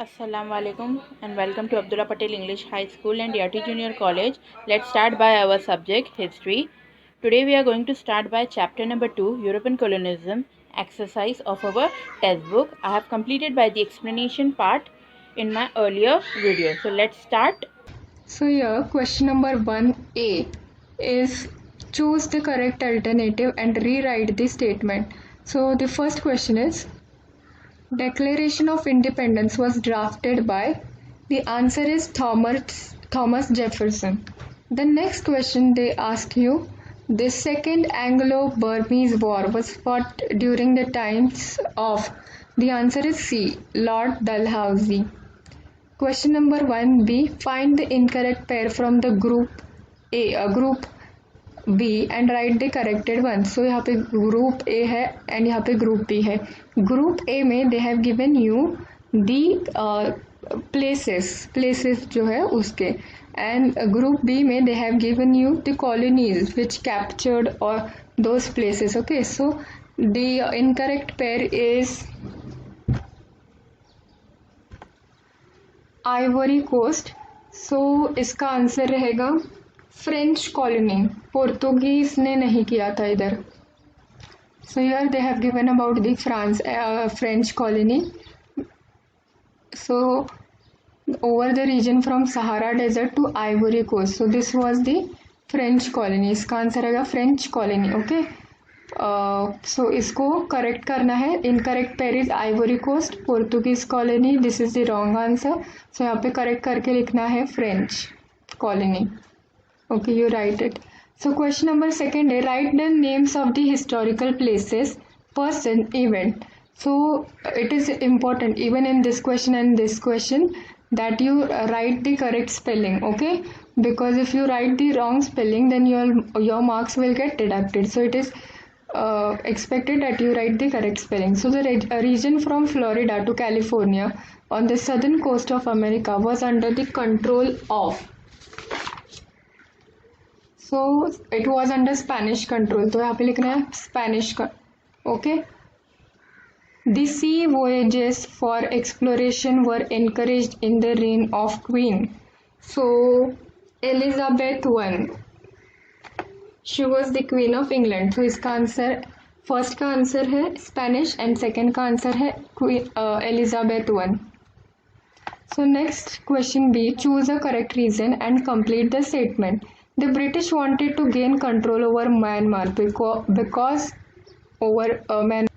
Assalamu alaikum and welcome to Abdullah Patel English High School and Yati Junior College. Let's start by our subject history. Today we are going to start by chapter number 2, European colonialism, exercise of our textbook. I have completed by the explanation part in my earlier video. So let's start. So here question number 1A is choose the correct alternative and rewrite the statement. So the first question is Declaration of Independence was drafted by. The answer is Thomas Jefferson. The next question they ask you, the Second Anglo-Burmese War was fought during the times of. The answer is C. Lord Dalhousie. Question number 1B, find the incorrect pair from the group group B and write the corrected one. So यहाँ पे group A है and यहाँ पे group B है. Group A में they have given you the places जो है उसके, and group B में they have given you the colonies which captured or those places. Okay, so the incorrect pair is Ivory Coast. So इसका answer रहेगा French colony. Portuguese ने नहीं किया था इधर. So here they have given about the French colony. So over the region from Sahara desert to Ivory Coast. So this was the French colony. इसका answer रहेगा French colony. Okay, so इसको correct करना है. Incorrect pair is Ivory Coast, Portuguese colony. This is the wrong answer. So यहाँ पे correct करके लिखना है French colony. Okay, you write it. So question number second है right the names of the historical places, person, event. So it is important even in this question and this question that you write the correct spelling. Okay, because if you write the wrong spelling then your marks will get deducted. So it is expected that you write the correct spelling. So the region from Florida to California on the southern coast of America was under the control of. So it was under Spanish control. तो यहाँ पे लिखना है Spanish का. Okay. The sea voyages for exploration were encouraged in the reign of Queen. So Elizabeth I, she was the Queen of England. So इसका answer, first का answer है Spanish and second का आंसर है Elizabeth I. So next question B, choose a correct reason and complete the statement. The British wanted to gain control over Myanmar because over Myanmar.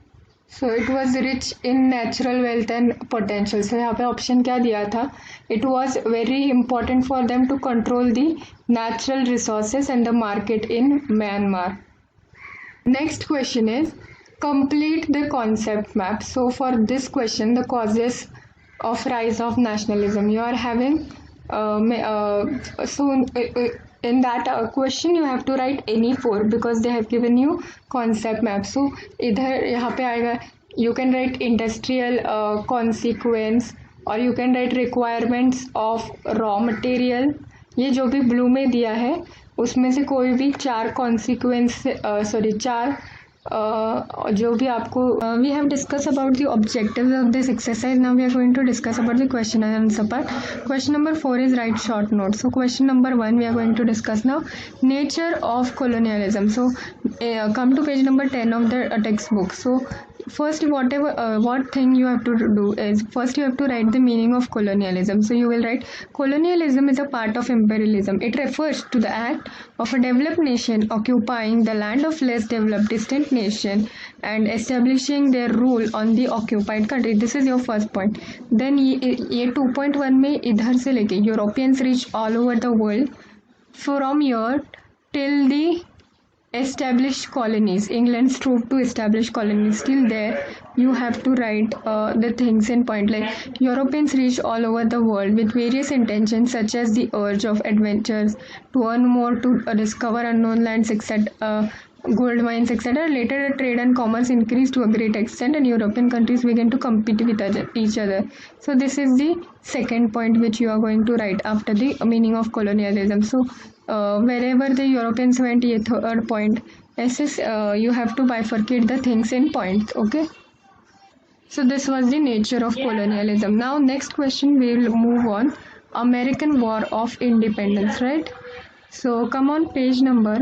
So it was rich in natural wealth and potential. So यहाँ पे option क्या दिया था? It was very important for them to control the natural resources and the market in Myanmar. Next question is complete the concept map. So for this question, the causes of rise of nationalism, you are having in that question you have to write any four because they have given you concept map. So इधर यहाँ पे आएगा you can write industrial consequence और you can write requirements of raw material. ये जो भी blue में दिया है उसमें से कोई भी चार कॉन्सिक्वेंस चार जो भी आपको we have discuss about the objectives of this exercise. Now we are going to discuss about the question and answer part. Question number 4 is write short note. So question number 1 we are going to discuss now nature of colonialism. So come to page number 10 of the text book. So first what thing you have to do is first you have to write the meaning of colonialism. So you will write colonialism is a part of imperialism. It refers to the act of a developed nation occupying the land of less developed distant nation and establishing their rule on the occupied country. This is your first point. Then ये 2.1 में इधर से लेके Europeans reach all over the world from here till the established colonies. England's troop to establish colonies. Still there, you have to write the things in point, like Europeans reach all over the world with various intentions such as the urge of adventures, to earn more, to discover unknown lands, etc. Gold mines, etc. Later, trade and commerce increased to a great extent, and European countries began to compete with each other. So this is the second point which you are going to write after the meaning of colonialism. So wherever the Europeans went, ये third point. ऐसे you have to bifurcate the things in points. Okay. So this was the nature of colonialism. Now next question we will move on. American War of Independence, right? So come on, page number.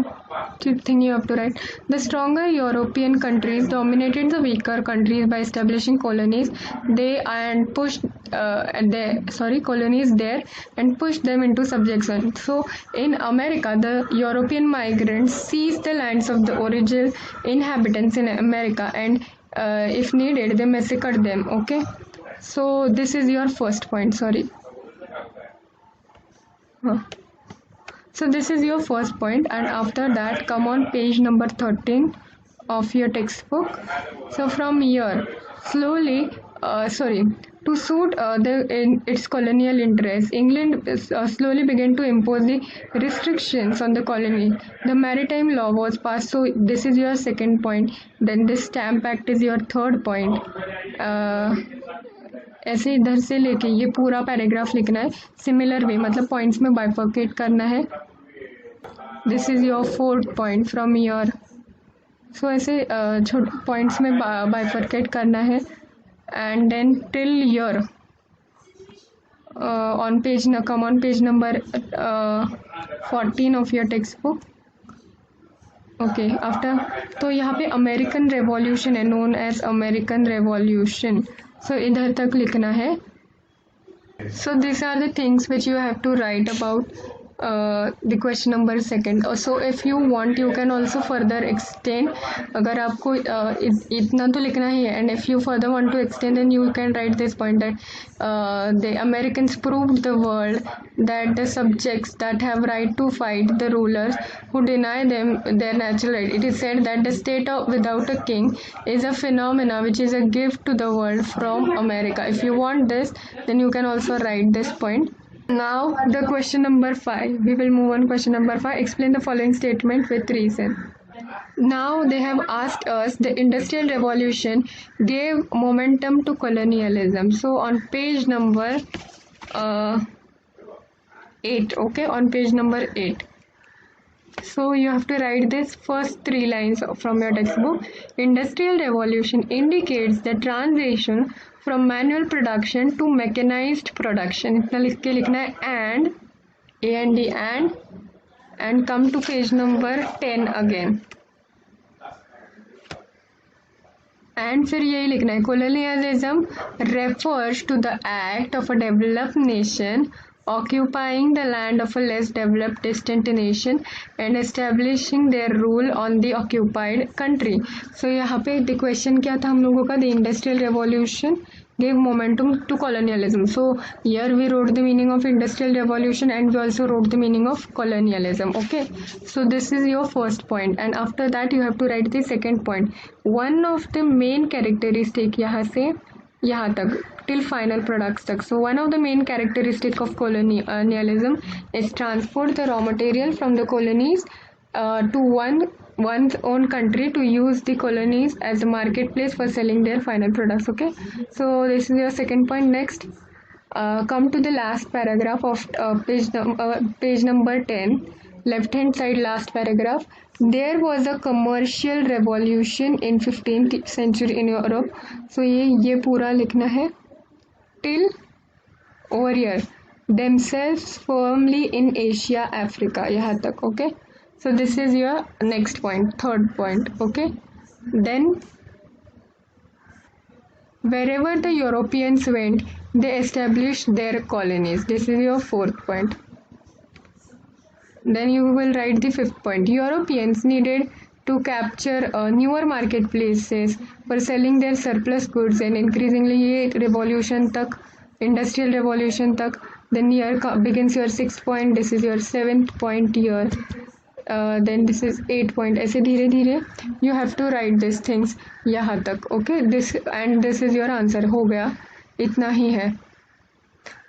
Thing you have to write. The stronger European countries dominated the weaker countries by establishing colonies. Colonies there and pushed them into subjection. So in America, the European migrants seized the lands of the original inhabitants in America, and if needed, they massacred them. Okay. So this is your first point. Sorry. So this is your first point, and after that come on page number 13 of your textbook. So from here, to suit its colonial interests, England slowly began to impose the restrictions on the colony. The maritime law was passed. So this is your second point. Then this Stamp Act is your third point. ऐसे इधर से लेके ये पूरा paragraph लिखना है similar way, मतलब points में बाइफर्केट करना है. This is your fourth point from your. So ऐसे छोटे पॉइंट्स में बाइफर्केट करना है. And then till your on page number 14 of your text book. Okay after तो यहाँ पे अमेरिकन रेवोल्यूशन है, known as American revolution. So इधर तक लिखना है. So these are the things which you have to write about the question number second. So if you want you can also further extend. अगर आपको इतना तो लिखना ही है, and if you further want to extend then you can write this point that the Americans proved the world that the subjects that have right to fight the rulers who deny them their natural right. It is said that the state without a king is a phenomena which is a gift to the world from America. If you want this then you can also write this point. Now the question number 5. We will move on question number 5. Explain the following statement with reason. Now they have asked us the Industrial Revolution gave momentum to colonialism. So on page number 8. Okay, on page number 8. So you have to write this first 3 lines from your textbook. Industrial Revolution indicates the transition from manual production to mechanized production. इतना लिख के लिखना है and come to page number 10 again. And फिर यही लिखना है. Colonialism refers to the act of a developed nation occupying the land of a less developed distant nation and establishing their rule on the occupied country. So यहाँ पे the question क्या था हम लोगों का? The Industrial Revolution gave momentum to colonialism. So here we wrote the meaning of Industrial Revolution and we also wrote the meaning of colonialism. Okay, so this is your first point, and after that you have to write the second point. One of the main characteristic यहाँ से यहाँ तक till final products तक. So one of the main characteristic of colonialism is transport the raw material from the colonies to one's own country to use the colonies as a marketplace for selling their final products. Okay, so this is your second point. Next, come to the last paragraph of page number 10, left hand side last paragraph. There was a commercial revolution in 15th century in Europe. So ये पूरा लिखना है till over here, themselves firmly in Asia, Africa, यहाँ तक. Okay, so this is your next point, third point. Okay, then wherever the Europeans went they established their colonies. This is your fourth point. Then you will write the fifth point. Europeans needed to capture newer marketplaces for selling their surplus goods, and increasingly ये revolution तक, industrial revolution तक. Then here begins your sixth point. This is your seventh point here. Then this is 8 point. ऐसे धीरे धीरे you have to write these things यहाँ तक. Okay, this is your answer. हो गया, इतना ही है.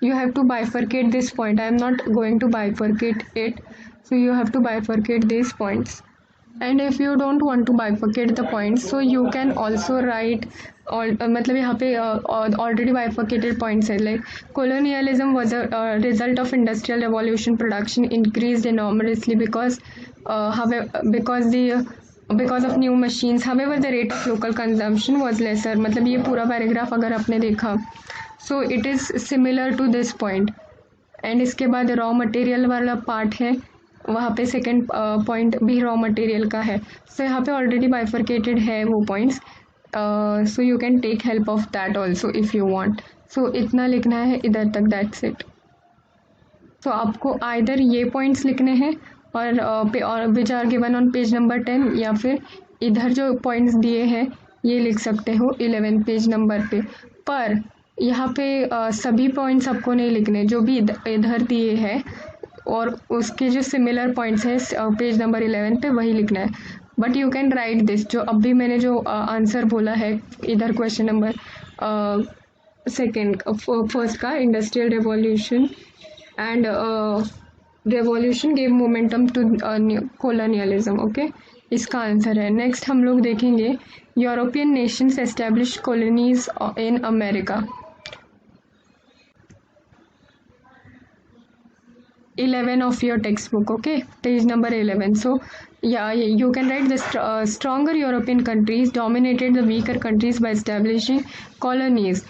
You have to bifurcate this point. I am not going to bifurcate it, so you have to bifurcate these points. And if you don't want to bifurcate the points, so you can also write मतलब यहाँ पे already bifurcated points है, like colonialism was a result of industrial revolution. Production increased enormously because the because of new machines however the rate of local consumption was lesser. मतलब ये पूरा paragraph अगर आपने देखा so it is similar to this point. And इसके बाद raw material वाला part है, वहाँ पे सेकेंड पॉइंट भी रॉ मटेरियल का है। सो यहाँ पे ऑलरेडी बाइफर्केटेड है वो points, so you can take help of that also if you want. So इतना लिखना है इधर तक, दैट्स इट। तो आपको आइदर ये पॉइंट्स लिखने हैं और which are given on page number 10, या फिर इधर जो पॉइंट्स दिए हैं ये लिख सकते हो 11 पेज नंबर पे। पर यहाँ पे सभी पॉइंट्स आपको नहीं लिखने, जो भी इधर दिए हैं और उसके जो सिमिलर पॉइंट्स हैं पेज नंबर 11 पे वही लिखना है। But you can write this, जो अभी मैंने जो आंसर बोला है इधर क्वेश्चन नंबर सेकेंड फर्स्ट का, industrial revolution and revolution gave momentum to colonialism. Okay, इसका आंसर है। नेक्स्ट हम लोग देखेंगे European nations establish colonies in America. 11 of your textbook, okay, page number 11. So yeah, you can write the stronger European countries dominated the weaker countries by establishing colonies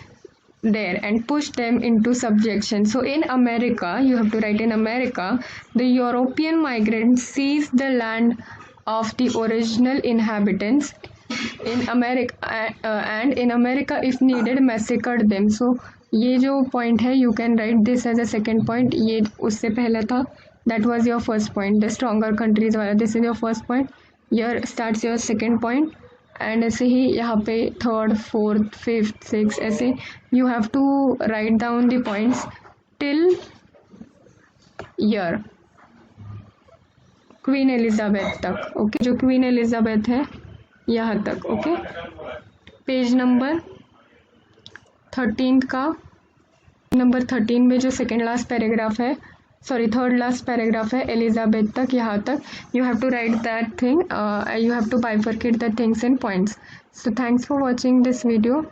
there and pushed them into subjection. So in America, you have to write in America, the European migrants seized the land of the original inhabitants in America and in America if needed massacred them. So ये जो point है you can write this as a second point, ये उससे पहला था, that was your first point, the stronger countries वाला, this is your first point, here starts your second point. And ऐसे ही यहाँ पे थर्ड, फोर्थ, फिफ्थ, सिक्स, ऐसे you have to write down the points till year Queen Elizabeth तक। Okay, जो Queen Elizabeth है यहाँ तक। ओके, पेज नंबर 13 का, नंबर 13 में जो सेकेंड लास्ट पैराग्राफ है, सॉरी थर्ड लास्ट पैराग्राफ है, एलिजाबेथ तक, यहाँ तक you have to write that thing, you have to bifurcate the things in points. So thanks for watching this video.